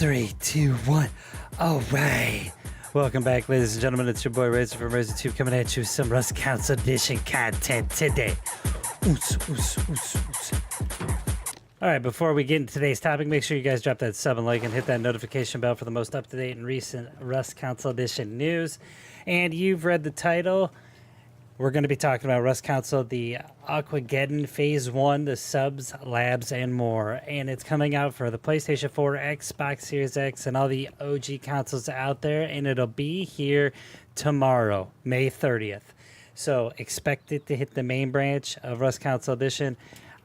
3, 2, 1. All right. Welcome back, ladies and gentlemen. It's your boy Razor from Razor 2 coming at you with some Rust Council Edition content today. All right, before we get into today's topic, make sure you guys drop that sub and like and hit that notification bell for the most up-to-date and recent Rust Council Edition news. And you've read the title. We're going to be talking about Rust Council, the Aquageddon Phase 1, the subs, labs, and more. And it's coming out for the PlayStation 4, Xbox Series X, and all the OG consoles out there. And it'll be here tomorrow, May 30th. So expect it to hit the main branch of Rust Council Edition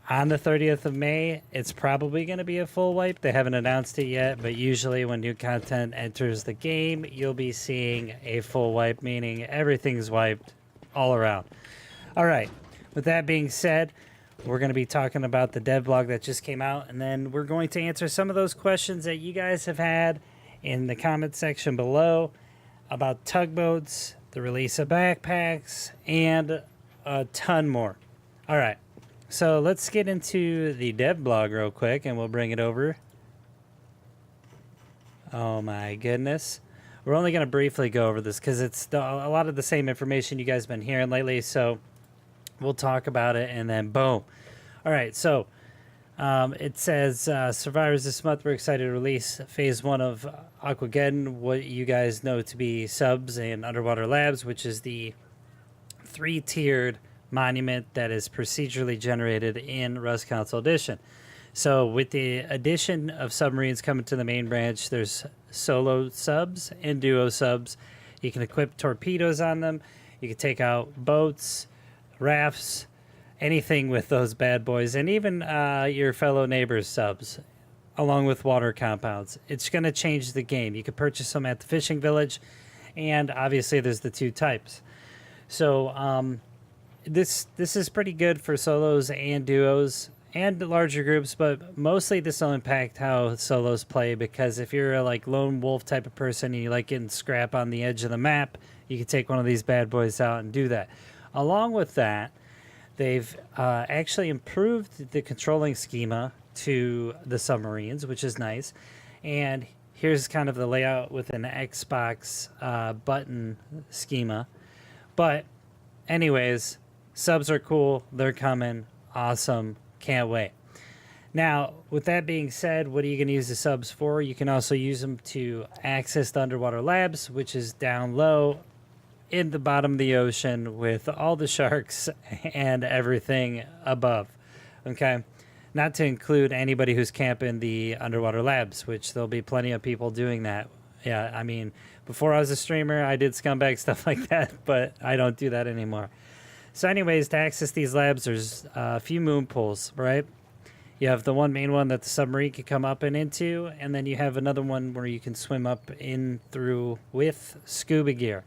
on the 30th of May. It's probably going to be a full wipe. They haven't announced it yet, but usually when new content enters the game, you'll be seeing a full wipe, meaning everything's wiped all around. All right, with that being said, we're going to be talking about the dev blog that just came out, and then we're going to answer some of those questions that you guys have had in the comment section below about tugboats, the release of backpacks, and a ton more. All right, so let's get into the dev blog real quick, and we'll bring it over. Oh my goodness. We're only going to briefly go over this because it's a lot of the same information you guys have been hearing lately, so we'll talk about it, and then boom. All right, so it says, Survivors this month, we're excited to release Phase 1 of Aquageddon, what you guys know to be subs and underwater labs, which is the three-tiered monument that is procedurally generated in Rust Council Edition. So with the addition of submarines coming to the main branch, there's solo subs and duo subs. You can equip torpedoes on them. You can take out boats, rafts, anything with those bad boys, and even your fellow neighbors' subs, along with water compounds. It's going to change the game. You can purchase them at the fishing village, and obviously there's the two types. So this is pretty good for solos and duos and larger groups, but mostly this will impact how solos play, because if you're a like lone wolf type of person and you like getting scrap on the edge of the map, you can take one of these bad boys out and do that. Along with that, they've actually improved the controlling schema to the submarines, which is nice. And here's kind of the layout with an Xbox button schema. But anyways, subs are cool. They're coming. Awesome. Can't wait. Now, with that being said, what are you going to use the subs for? You can also use them to access the underwater labs, which is down low in the bottom of the ocean with all the sharks and everything above. Okay? Not to include anybody who's camping the underwater labs, which there'll be plenty of people doing that. Yeah, I mean, before I was a streamer, I did scumbag stuff like that, but I don't do that anymore. So anyways, to access these labs, there's a few moon pools, right? You have the one main one that the submarine can come up and into, and then you have another one where you can swim up in through with scuba gear.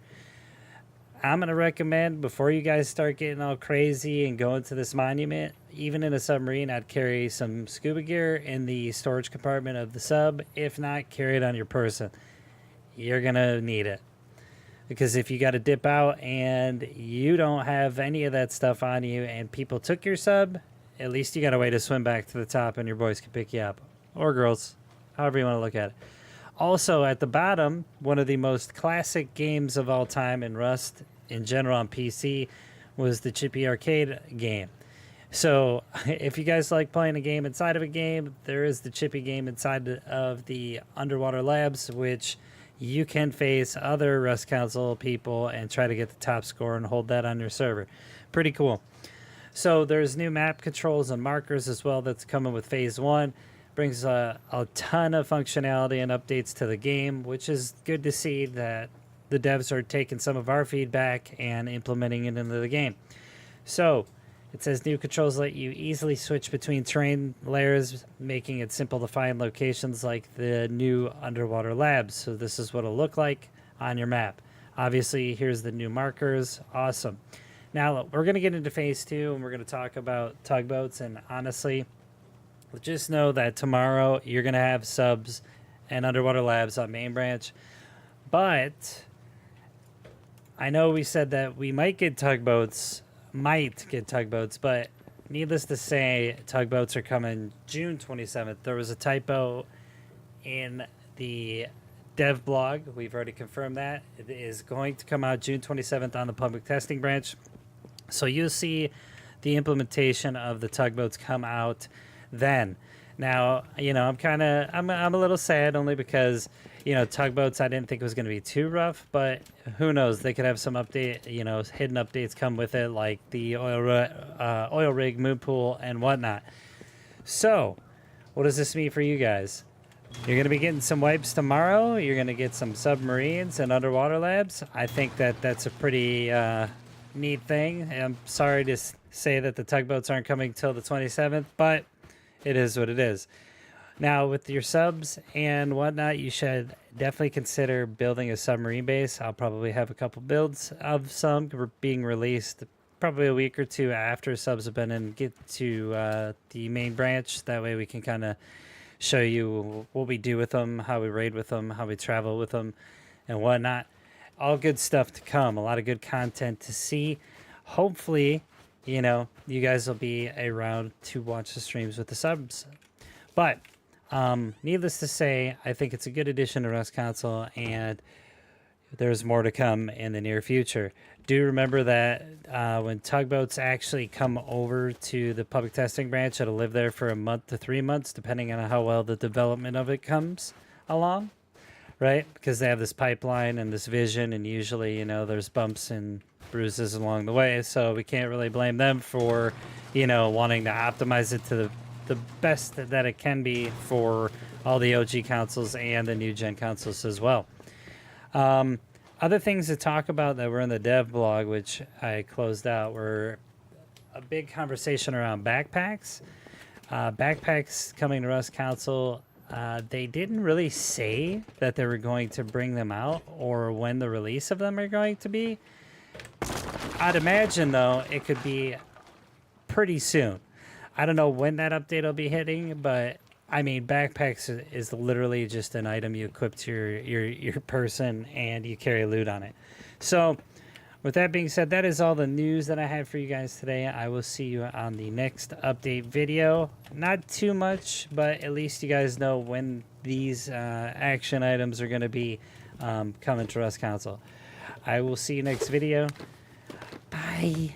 I'm going to recommend, before you guys start getting all crazy and going to this monument, even in a submarine, I'd carry some scuba gear in the storage compartment of the sub. If not, carry it on your person. You're going to need it. Because if you got to dip out and you don't have any of that stuff on you and people took your sub, at least you got a way to swim back to the top and your boys can pick you up. Or girls, however you want to look at it. Also, at the bottom, one of the most classic games of all time in Rust, in general on PC, was the Chippy Arcade game. So if you guys like playing a game inside of a game, there is the Chippy game inside of the underwater labs, which you can face other Rust Council people and try to get the top score and hold that on your server. Pretty cool. So there's new map controls and markers as well that's coming with Phase 1. Brings a ton of functionality and updates to the game, which is good to see that the devs are taking some of our feedback and implementing it into the game. So it says new controls let you easily switch between terrain layers, making it simple to find locations like the new underwater labs. So this is what it'll look like on your map. Obviously, here's the new markers. Awesome. Now, we're going to get into Phase 2, and we're going to talk about tugboats. And honestly, just know that tomorrow you're going to have subs and underwater labs on main branch. But I know we said that we might get tugboats, but needless to say, tugboats are coming June 27th. There was a typo in the dev blog. We've already confirmed that. It is going to come out June 27th on the public testing branch. So you'll see the implementation of the tugboats come out then. Now, I'm a little sad only because, tugboats I didn't think was going to be too rough, but who knows? They could have some update, hidden updates come with it, like the oil rig, moon pool, and whatnot. So, what does this mean for you guys? You're going to be getting some wipes tomorrow. You're going to get some submarines and underwater labs. I think that's a pretty neat thing. I'm sorry to say that the tugboats aren't coming till the 27th, but it is what it is. Now, with your subs and whatnot, you should definitely consider building a submarine base. I'll probably have a couple builds of some being released probably a week or two after subs have been and get to the main branch. That way we can kind of show you what we do with them, how we raid with them, how we travel with them, and whatnot. All good stuff to come. A lot of good content to see. Hopefully, you guys will be around to watch the streams with the subs. But needless to say, I think it's a good addition to Rust Console, and there's more to come in the near future. Do remember that when tugboats actually come over to the public testing branch, it'll live there for a month to 3 months, depending on how well the development of it comes along, right? Because they have this pipeline and this vision, and usually, there's bumps and bruises along the way, so we can't really blame them for, wanting to optimize it to the best that it can be for all the OG consoles and the new gen consoles as well. Other things to talk about that were in the dev blog, which I closed out, were a big conversation around backpacks. Backpacks coming to Rust Console. They didn't really say that they were going to bring them out or when the release of them are going to be. I'd imagine, though, it could be pretty soon. I don't know when that update will be hitting, but I mean, backpacks is literally just an item you equip to your person and you carry loot on it. So, with that being said, that is all the news that I had for you guys today. I will see you on the next update video. Not too much, but at least you guys know when these action items are going to be coming to Rust Console. I will see you next video. Bye.